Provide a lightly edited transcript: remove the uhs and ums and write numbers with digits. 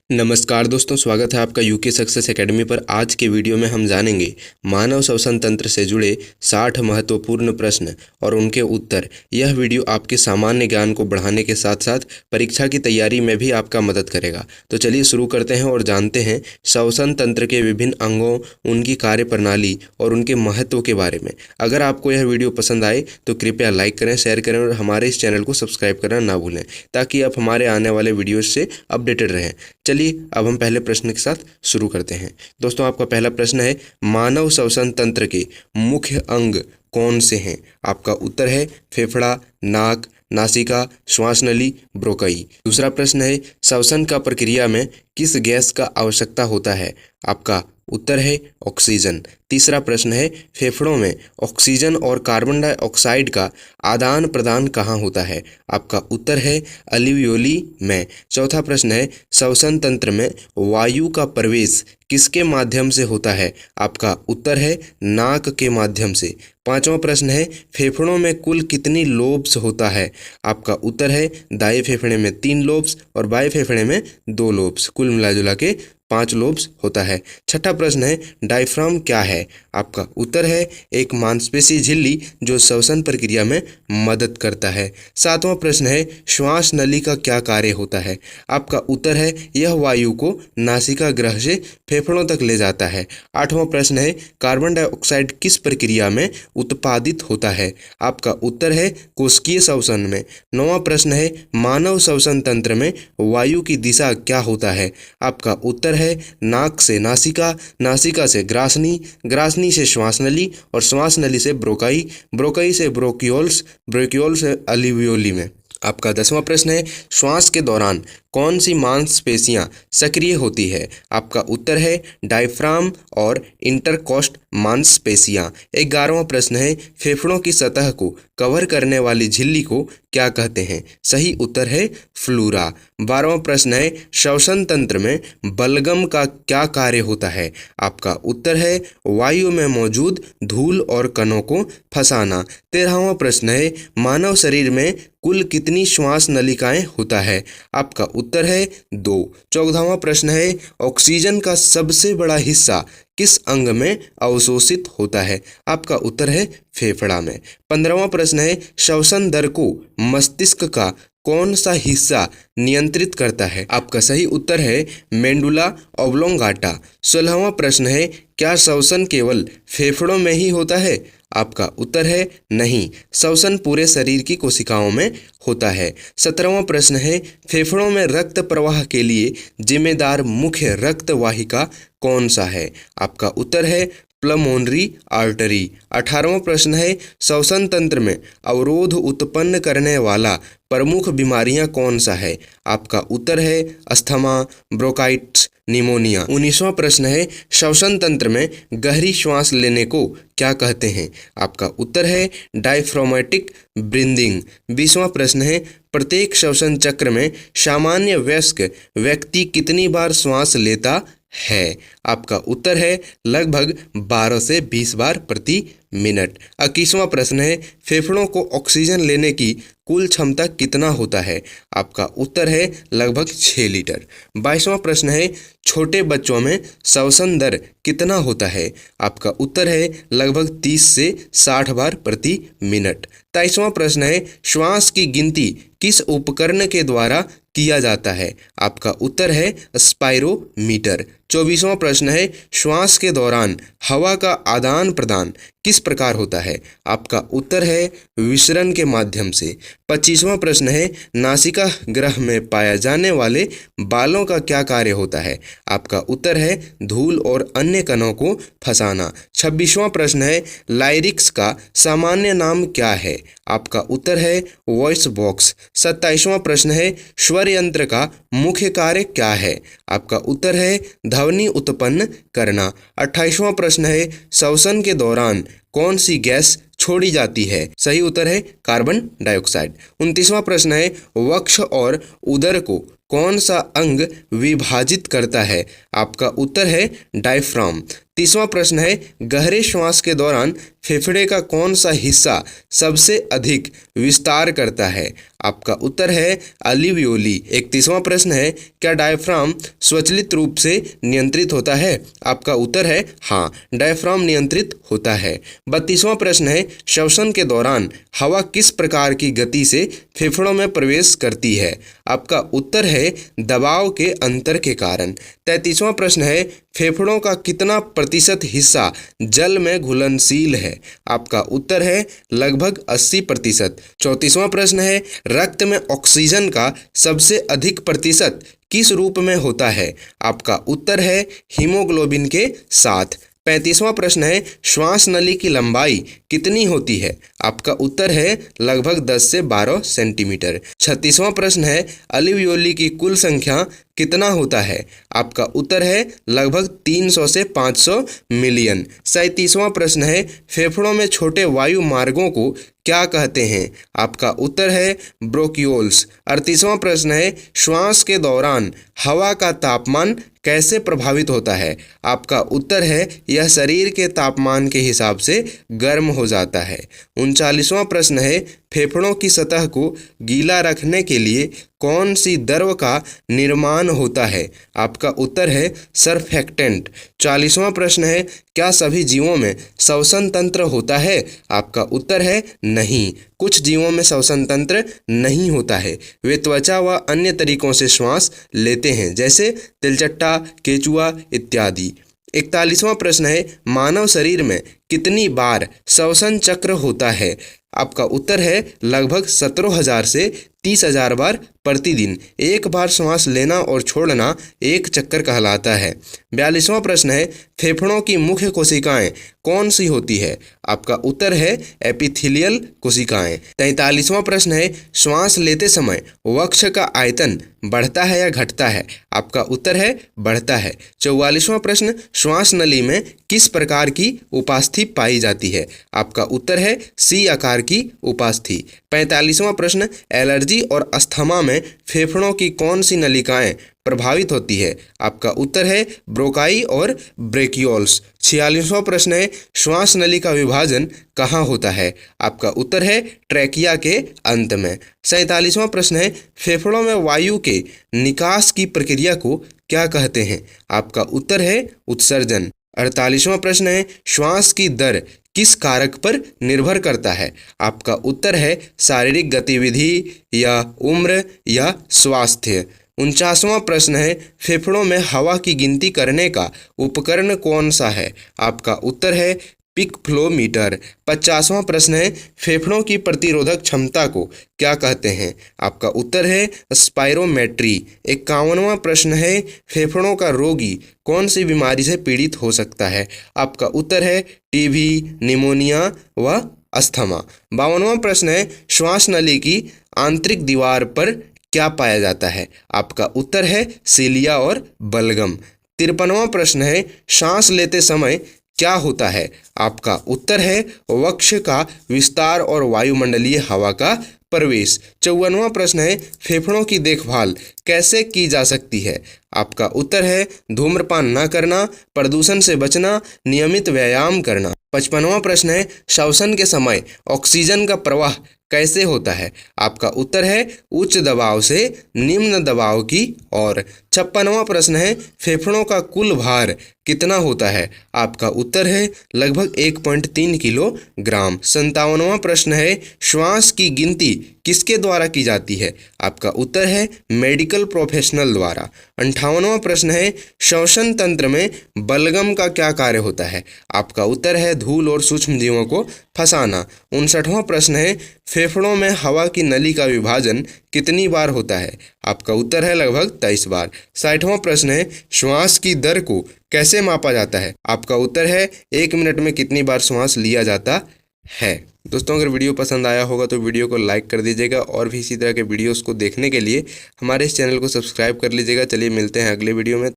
नमस्कार दोस्तों, स्वागत है आपका यूके सक्सेस एकेडमी पर। आज के वीडियो में हम जानेंगे मानव श्वसन तंत्र से जुड़े 60 महत्वपूर्ण प्रश्न और उनके उत्तर। यह वीडियो आपके सामान्य ज्ञान को बढ़ाने के साथ साथ परीक्षा की तैयारी में भी आपका मदद करेगा। तो चलिए शुरू करते हैं और जानते हैं श्वसन तंत्र के विभिन्न अंगों, उनकी कार्यप्रणाली और उनके महत्व के बारे में। अगर आपको यह वीडियो पसंद आए तो कृपया लाइक करें, शेयर करें और हमारे इस चैनल को सब्सक्राइब करना ना भूलें, ताकि आप हमारे आने वाले वीडियो से अपडेटेड रहें। चलिए अब हम पहले प्रश्न के साथ शुरू करते हैं। दोस्तों, आपका पहला प्रश्न है, मानव श्वसन तंत्र के मुख्य अंग कौन से हैं? आपका उत्तर है फेफड़ा, नाक, नासिका, श्वास नली, ब्रोंकाई। दूसरा प्रश्न है, श्वसन का प्रक्रिया में किस गैस का आवश्यकता होता है? आपका उत्तर है ऑक्सीजन। तीसरा प्रश्न है, फेफड़ों में ऑक्सीजन और कार्बन डाइऑक्साइड का आदान प्रदान कहाँ होता है? आपका उत्तर है अल्वियोली में। चौथा प्रश्न है, श्वसन तंत्र में वायु का प्रवेश किसके माध्यम से होता है? आपका उत्तर है नाक के माध्यम से। पांचवा प्रश्न है, फेफड़ों में कुल कितनी लोब्स होता है? आपका उत्तर है दाएं फेफड़े में 3 लोब्स और बाएं फेफड़े में 2 लोब्स, कुल मिलाजुला के 5 लोब्स होता है। छठा प्रश्न है, डायफ्राम क्या है? आपका उत्तर है एक मांसपेशी झिल्ली जो श्वसन प्रक्रिया में मदद करता है। सातवां प्रश्न है, श्वास नली का क्या कार्य होता है? आपका उत्तर है यह वायु को नासिका ग्रह से फेफड़ों तक ले जाता है। आठवां प्रश्न है, कार्बन डाइऑक्साइड किस प्रक्रिया में उत्पादित होता है? आपका उत्तर है कोशिकीय श्वसन में। नौवां प्रश्न है, मानव श्वसन तंत्र में वायु की दिशा क्या होता है? आपका उत्तर है नाक से नासिका, नासिका से ग्रासनी, ग्रासनी से श्वास नली और श्वास नली से ब्रोंकाई, ब्रोंकाई से ब्रोंकियोल्स, ब्रोंकियोल से अल्वियोली में। आपका 10वां प्रश्न है, श्वास के दौरान कौन सी मांसपेशियां सक्रिय होती है? आपका उत्तर है डायफ्राम और इंटरकॉस्ट मांसपेशियां। 11वां प्रश्न है, फेफड़ों की सतह को कवर करने वाली झिल्ली को क्या कहते हैं? सही उत्तर है फ्लूरा। 12वां प्रश्न है, श्वसन तंत्र में बलगम का क्या कार्य होता है? आपका उत्तर है वायु में मौजूद धूल और कणों को फंसाना। 13वां प्रश्न है, मानव शरीर में कुल कितनी श्वास नलिकाएं होता है? आपका उत्तर है 2। 14वां प्रश्न है, ऑक्सीजन का सबसे बड़ा हिस्सा किस अंग में अवशोषित होता है? आपका उत्तर है फेफड़ा में। 15वां प्रश्न है, श्वसन दर को मस्तिष्क का कौन सा हिस्सा नियंत्रित करता है? आपका सही उत्तर है मेंडुला ऑब्लोंगाटा। 16वां प्रश्न है, क्या श्वसन केवल फेफड़ों में ही होता है? आपका उत्तर है नहीं, श्वसन पूरे शरीर की कोशिकाओं में होता है। 17वां प्रश्न है, फेफड़ों में रक्त प्रवाह के लिए जिम्मेदार मुख्य रक्त वाहिका कौन सा है? आपका उत्तर है प्लमोनरी आर्टरी। 18वां प्रश्न है, श्वसन तंत्र में अवरोध उत्पन्न करने वाला प्रमुख बीमारियां कौन सा है? आपका उत्तर है अस्थमा, ब्रोंकाइटिस, निमोनिया। 19वां प्रश्न है, श्वसन तंत्र में गहरी श्वास लेने को क्या कहते हैं? आपका उत्तर है डायफ्रामेटिक ब्रीदिंग। 20वां प्रश्न है, प्रत्येक श्वसन चक्र में सामान्य वयस्क व्यक्ति कितनी बार श्वास लेता है? आपका उत्तर है लगभग 12 से 20 बार प्रति मिनट। 21वां प्रश्न है, फेफड़ों को ऑक्सीजन लेने की कुल क्षमता कितना होता है? आपका उत्तर है लगभग 6 लीटर। 22वां प्रश्न है, छोटे बच्चों में श्वसन दर कितना होता है? आपका उत्तर है लगभग 30 से 60 बार प्रति मिनट। 23वां प्रश्न है, श्वास की गिनती किस उपकरण के द्वारा किया जाता है? आपका उत्तर है स्पाइरोमीटर। 24वां प्रश्न है, श्वास के दौरान हवा का आदान प्रदान किस प्रकार होता है? आपका उत्तर है विसरण के माध्यम से। 25वां प्रश्न है, नासिका ग्रह में पाए जाने वाले बालों का क्या कार्य होता है? आपका उत्तर है धूल और अन्य कणों को फंसाना। 26वां प्रश्न है, लाइरिक्स का सामान्य नाम क्या है? आपका उत्तर है वॉइस बॉक्स। 27वां प्रश्न है, स्वर यंत्र का मुख्य कार्य क्या है? आपका उत्तर है ध्वनि उत्पन्न करना। 28वां प्रश्न है, श्वसन के दौरान कौन सी गैस छोड़ी जाती है? सही उत्तर है कार्बन डाइऑक्साइड। 29वां प्रश्न है, वक्ष और उदर को कौन सा अंग विभाजित करता है? आपका उत्तर है डायफ्राम। 30वां प्रश्न है गहरे श्वास के दौरान फेफड़े का कौन सा हिस्सा सबसे अधिक विस्तार करता है? आपका उत्तर है अलिवियोली। 31वां प्रश्न है क्या डायफ्राम स्वचालित रूप से नियंत्रित होता है? आपका उत्तर है हाँ, डायफ्राम नियंत्रित होता है। 32वां प्रश्न है श्वसन के दौरान हवा किस प्रकार की गति से फेफड़ों में प्रवेश करती है? आपका उत्तर है दबाव के अंतर के कारण। 33वां प्रश्न है फेफड़ों का कितना प्रतिशत हिस्सा जल में घुलनशील है? आपका उत्तर है लगभग 80%। 34वां प्रश्न है रक्त में ऑक्सीजन का सबसे अधिक प्रतिशत किस रूप में होता है? आपका उत्तर है हीमोग्लोबिन के साथ। 35वां प्रश्न है श्वास नली की लंबाई कितनी होती है? आपका उत्तर है लगभग 10 से 12 सेंटीमीटर। 36वां प्रश्न है अलिवियोली की कुल संख्या कितना होता है? आपका उत्तर है लगभग 300 से 500 मिलियन। 37वां प्रश्न है फेफड़ों में छोटे वायु मार्गों को क्या कहते हैं? आपका उत्तर है ब्रोंकियोल्स। 38वां प्रश्न है श्वास के दौरान हवा का तापमान कैसे प्रभावित होता है? आपका उत्तर है यह शरीर के तापमान के हिसाब से गर्म हो जाता है। 39वां प्रश्न है फेफड़ों की सतह को गीला रखने के लिए कौन सी द्रव का निर्माण होता है? आपका उत्तर है सरफेक्टेंट। 40वां प्रश्न है क्या सभी जीवों में श्वसन तंत्र होता है? आपका उत्तर है नहीं, कुछ जीवों में श्वसन तंत्र नहीं होता है। वे त्वचा व अन्य तरीकों से श्वास लेते हैं जैसे तिलचट्टा, केचुआ इत्यादि। 41वां प्रश्न है मानव शरीर में कितनी बार श्वसन चक्र होता है? आपका उत्तर है लगभग 17,000 से 30,000 बार प्रतिदिन। एक बार सांस लेना और छोड़ना एक चक्कर कहलाता है। 42वां प्रश्न है फेफड़ों की मुख्य कोशिकाएं कौन सी होती है? आपका उत्तर है एपिथेलियल कोशिकाएं। 43वां प्रश्न है श्वास लेते समय वक्ष का आयतन बढ़ता है या घटता है? आपका उत्तर है बढ़ता है। 44वां प्रश्न श्वास नली में किस प्रकार की उपास्थि पाई जाती है? आपका उत्तर है सी आकार की उपास्थि। 45वां प्रश्न एलर्जी और अस्थमा में फेफड़ों की कौन सी नलिकाएं प्रभावित होती है? आपका उत्तर है ब्रोकाई और ब्रेकियोल्स। 46वां प्रश्न है श्वास नली का विभाजन कहाँ होता है? आपका उत्तर है ट्रैकिया के अंत में। 47वां प्रश्न है फेफड़ों में वायु के निकास की प्रक्रिया को क्या कहते हैं? आपका उत्तर है उत्सर्जन। 48वां प्रश्न है श्वास की दर किस कारक पर निर्भर करता है? आपका उत्तर है शारीरिक गतिविधि या उम्र या स्वास्थ्य। 49वां प्रश्न है फेफड़ों में हवा की गिनती करने का उपकरण कौन सा है? आपका उत्तर है पिक फ्लो मीटर। 50वां प्रश्न है फेफड़ों की प्रतिरोधक क्षमता को क्या कहते हैं? आपका उत्तर है स्पाइरोमेट्री। 51वां प्रश्न है फेफड़ों का रोगी कौन सी बीमारी से पीड़ित हो सकता है? आपका उत्तर है टीबी, निमोनिया व अस्थमा। 52वां प्रश्न है श्वास नली की आंतरिक दीवार पर क्या पाया जाता है? आपका उत्तर है सीलिया और बलगम। 53वां प्रश्न है सांस लेते समय क्या होता है? आपका उत्तर है वक्ष का विस्तार और वायुमंडलीय हवा का प्रवेश। 54वां प्रश्न है फेफड़ों की देखभाल कैसे की जा सकती है? आपका उत्तर है धूम्रपान न करना, प्रदूषण से बचना, नियमित व्यायाम करना। 55वां प्रश्न है श्वसन के समय ऑक्सीजन का प्रवाह कैसे होता है? आपका उत्तर है उच्च दबाव से निम्न दबाव की ओर। 56वां प्रश्न है फेफड़ों का कुल भार कितना होता है? आपका उत्तर है लगभग 1.3 किलोग्राम। 57वां प्रश्न है श्वास की गिनती किसके द्वारा की जाती है? आपका उत्तर है मेडिकल प्रोफेशनल द्वारा। 58वां प्रश्न है श्वसन तंत्र में बलगम का क्या कार्य होता है? आपका उत्तर है धूल और सूक्ष्म जीवों को फंसाना। 59वां प्रश्न है फेफड़ों में हवा की नली का विभाजन कितनी बार होता है? आपका उत्तर है लगभग 23 बार। 60वां प्रश्न है श्वास की दर को कैसे मापा जाता है? आपका उत्तर है 1 मिनट में कितनी बार श्वास लिया जाता है। दोस्तों अगर वीडियो पसंद आया होगा तो वीडियो को लाइक कर दीजिएगा और भी इसी तरह के वीडियोस को देखने के लिए हमारे इस चैनल को सब्सक्राइब कर लीजिएगा। चलिए मिलते हैं अगले वीडियो में।